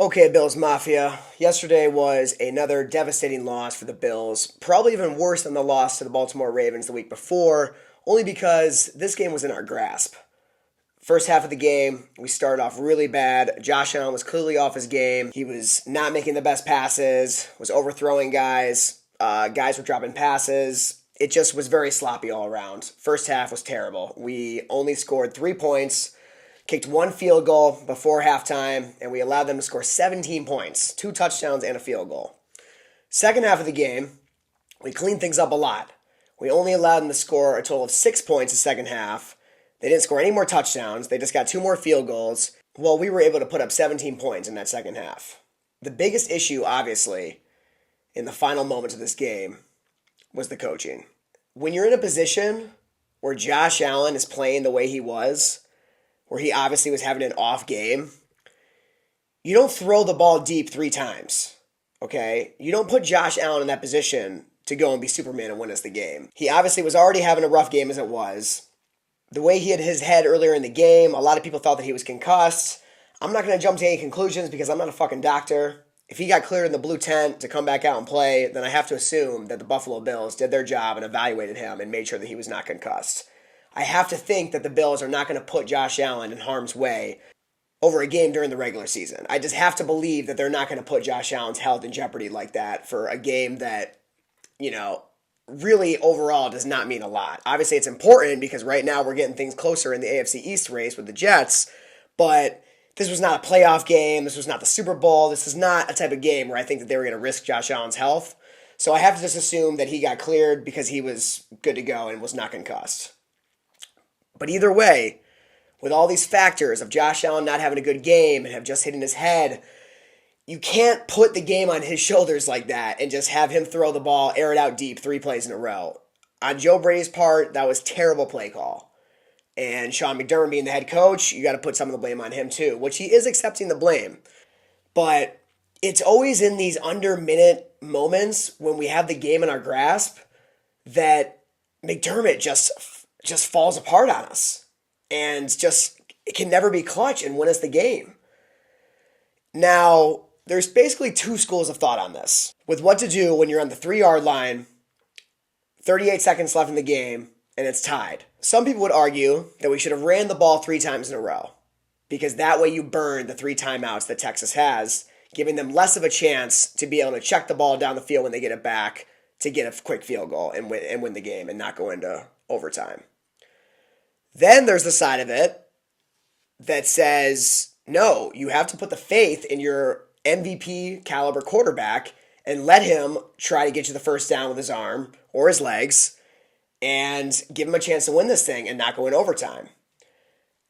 Okay, Bills Mafia. Yesterday was another devastating loss for the Bills. Probably even worse than the loss to the Baltimore Ravens the week before, only because this game was in our grasp. First half of the game, we started off really bad. Josh Allen was clearly off his game. He was not making the best passes, was overthrowing guys. Guys were dropping passes. It just was very sloppy all around. First half was terrible. We only scored 3 points, kicked one field goal before halftime, and we allowed them to score 17 points, 2 touchdowns and a field goal. Second half of the game, we cleaned things up a lot. We only allowed them to score a total of 6 points the second half. They didn't score any more touchdowns. They just got 2 more field goals. Well, we were able to put up 17 points in that second half. The biggest issue, obviously, in the final moments of this game was the coaching. When you're in a position where Josh Allen is playing the way he was, where he obviously was having an off game, you don't throw the ball deep 3 times, okay? You don't put Josh Allen in that position to go and be Superman and win us the game. He obviously was already having a rough game as it was. The way he had his head earlier in the game, a lot of people thought that he was concussed. I'm not going to jump to any conclusions because I'm not a fucking doctor. If he got cleared in the blue tent to come back out and play, then I have to assume that the Buffalo Bills did their job and evaluated him and made sure that he was not concussed. I have to think that the Bills are not going to put Josh Allen in harm's way over a game during the regular season. I just have to believe that they're not going to put Josh Allen's health in jeopardy like that for a game that, really overall does not mean a lot. Obviously, it's important because right now we're getting things closer in the AFC East race with the Jets, but this was not a playoff game. This was not the Super Bowl. This is not a type of game where I think that they were going to risk Josh Allen's health. So I have to just assume that he got cleared because he was good to go and was not concussed. But either way, with all these factors of Josh Allen not having a good game and have just hitting his head, you can't put the game on his shoulders like that and just have him throw the ball, air it out deep 3 plays in a row. On Joe Brady's part, that was terrible play call. And Sean McDermott being the head coach, you got to put some of the blame on him too, which he is accepting the blame. But it's always in these under-minute moments when we have the game in our grasp that McDermott just falls apart on us and just it can never be clutch and win us the game. Now, there's basically 2 schools of thought on this with what to do when you're on the 3-yard line, 38 seconds left in the game, and it's tied. Some people would argue that we should have ran the ball 3 times in a row because that way you burn the 3 timeouts that Texas has, giving them less of a chance to be able to check the ball down the field when they get it back to get a quick field goal and win the game and not go into overtime. Then there's the side of it that says, no, you have to put the faith in your MVP caliber quarterback and let him try to get you the first down with his arm or his legs and give him a chance to win this thing and not go in overtime.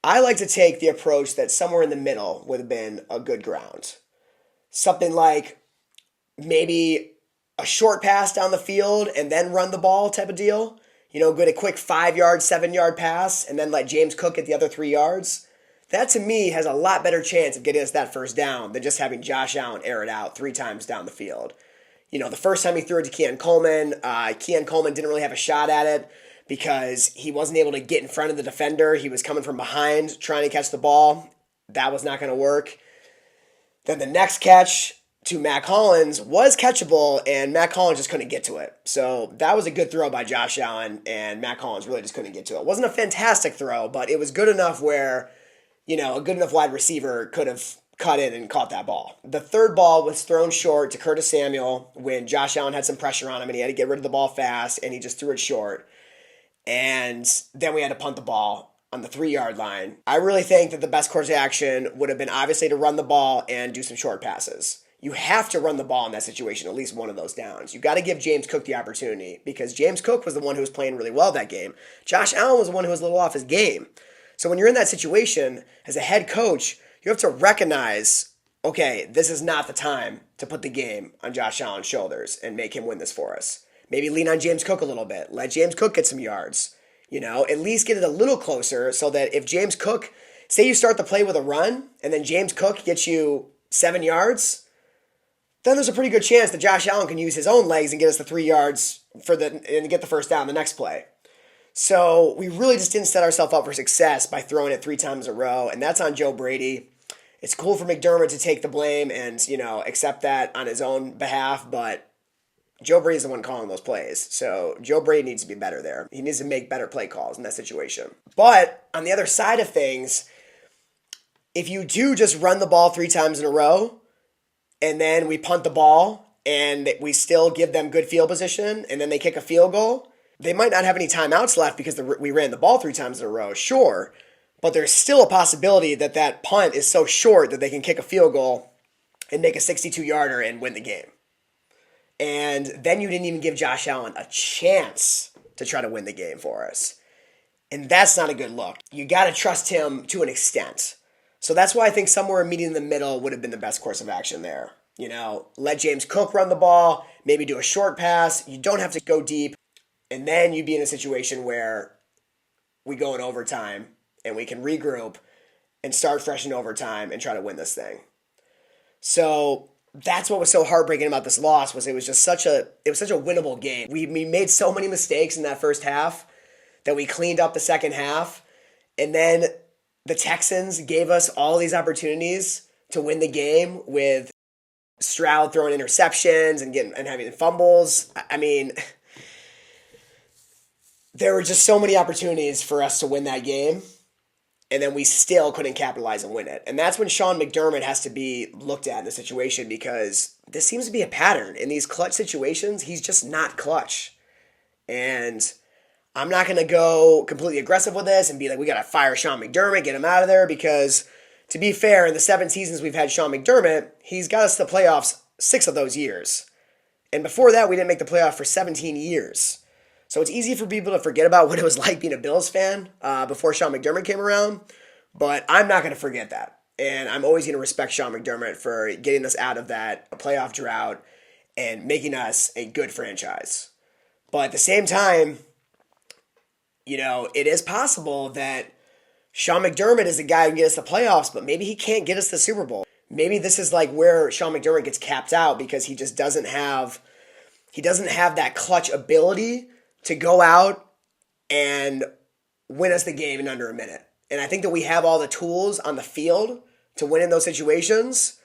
I like to take the approach that somewhere in the middle would have been a good ground. Something like maybe a short pass down the field and then run the ball type of deal. Get a quick 5-yard, 7-yard pass and then let James Cook get the other 3 yards. That, to me, has a lot better chance of getting us that first down than just having Josh Allen air it out 3 times down the field. The first time he threw it to Keon Coleman didn't really have a shot at it because he wasn't able to get in front of the defender. He was coming from behind trying to catch the ball. That was not going to work. Then the next catch to Matt Collins was catchable, and Matt Collins just couldn't get to it. So that was a good throw by Josh Allen, and Matt Collins really just couldn't get to it. It wasn't a fantastic throw, but it was good enough where a good enough wide receiver could have cut in and caught that ball. The third ball was thrown short to Curtis Samuel when Josh Allen had some pressure on him and he had to get rid of the ball fast and he just threw it short. And then we had to punt the ball on the 3-yard line. I really think that the best course of action would have been obviously to run the ball and do some short passes. You have to run the ball in that situation, at least one of those downs. You got to give James Cook the opportunity because James Cook was the one who was playing really well that game. Josh Allen was the one who was a little off his game. So when you're in that situation, as a head coach, you have to recognize, okay, this is not the time to put the game on Josh Allen's shoulders and make him win this for us. Maybe lean on James Cook a little bit. Let James Cook get some yards. At least get it a little closer so that if James Cook, say you start the play with a run, and then James Cook gets you 7 yards, then there's a pretty good chance that Josh Allen can use his own legs and get us the 3 yards and get the first down the next play. So we really just didn't set ourselves up for success by throwing it 3 times in a row, and that's on Joe Brady. It's cool for McDermott to take the blame and, accept that on his own behalf, but Joe Brady's the one calling those plays. So Joe Brady needs to be better there. He needs to make better play calls in that situation. But on the other side of things, if you do just run the ball 3 times in a row and then we punt the ball and we still give them good field position and then they kick a field goal, they might not have any timeouts left because we ran the ball 3 times in a row, sure. But there's still a possibility that that punt is so short that they can kick a field goal and make a 62-yarder and win the game. And then you didn't even give Josh Allen a chance to try to win the game for us. And that's not a good look. You got to trust him to an extent. So that's why I think somewhere meeting in the middle would have been the best course of action there. Let James Cook run the ball, maybe do a short pass. You don't have to go deep. And then you'd be in a situation where we go in overtime and we can regroup and start fresh in overtime and try to win this thing. So that's what was so heartbreaking about this loss was it was such a winnable game. We made so many mistakes in that first half that we cleaned up the second half, and then the Texans gave us all these opportunities to win the game with Stroud throwing interceptions and having fumbles. I mean, there were just so many opportunities for us to win that game. And then we still couldn't capitalize and win it. And that's when Sean McDermott has to be looked at in the situation because this seems to be a pattern. In these clutch situations, he's just not clutch. And I'm not going to go completely aggressive with this and be like, we got to fire Sean McDermott, get him out of there. Because to be fair, in the 7 seasons we've had Sean McDermott, he's got us to the playoffs 6 of those years. And before that, we didn't make the playoff for 17 years. So it's easy for people to forget about what it was like being a Bills fan before Sean McDermott came around. But I'm not going to forget that. And I'm always going to respect Sean McDermott for getting us out of that playoff drought and making us a good franchise. But at the same time, it is possible that Sean McDermott is the guy who can get us the playoffs, but maybe he can't get us the Super Bowl. Maybe this is like where Sean McDermott gets capped out because he just doesn't have that clutch ability to go out and win us the game in under a minute. And I think that we have all the tools on the field to win in those situations,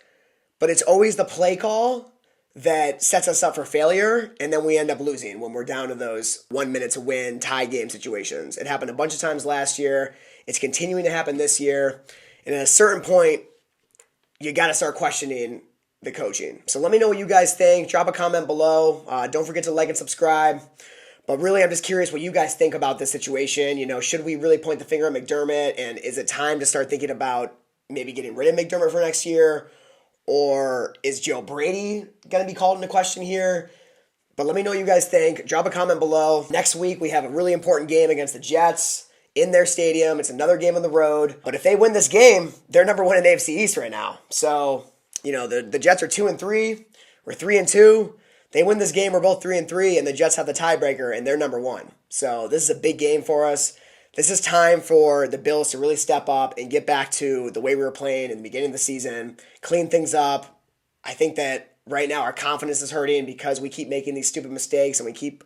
but it's always the play call that sets us up for failure, and then we end up losing when we're down to those 1 minute to win tie game situations. It happened a bunch of times last year. It's continuing to happen this year. And at a certain point, you got to start questioning the coaching. So let me know what you guys think. Drop a comment below. Don't forget to like and subscribe. But really, I'm just curious what you guys think about this situation. Should we really point the finger at McDermott? And is it time to start thinking about maybe getting rid of McDermott for next year? Or is Joe Brady going to be called into question here? But let me know what you guys think. Drop a comment below. Next week, we have a really important game against the Jets in their stadium. It's another game on the road. But if they win this game, they're number 1 in the AFC East right now. So, the Jets are 2-3. We're 3-2. They win this game, we're both 3-3, and the Jets have the tiebreaker, and they're number 1. So this is a big game for us. This is time for the Bills to really step up and get back to the way we were playing in the beginning of the season, clean things up. I think that right now our confidence is hurting because we keep making these stupid mistakes and we keep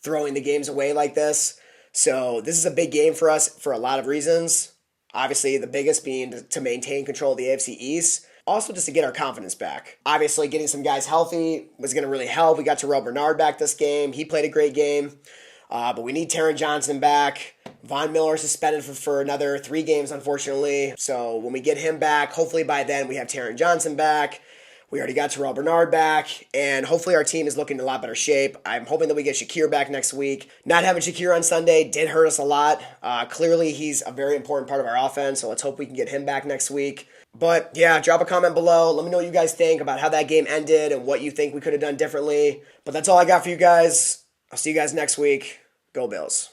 throwing the games away like this. So this is a big game for us for a lot of reasons. Obviously, the biggest being to maintain control of the AFC East. Also, just to get our confidence back. Obviously, getting some guys healthy was going to really help. We got Terrell Bernard back this game. He played a great game. But we need Taron Johnson back. Von Miller suspended for another 3 games, unfortunately. So when we get him back, hopefully by then we have Taron Johnson back. We already got Terrell Bernard back. And hopefully our team is looking in a lot better shape. I'm hoping that we get Shakir back next week. Not having Shakir on Sunday did hurt us a lot. Clearly, he's a very important part of our offense. So let's hope we can get him back next week. But yeah, drop a comment below. Let me know what you guys think about how that game ended and what you think we could have done differently. But that's all I got for you guys. I'll see you guys next week. Go Bills.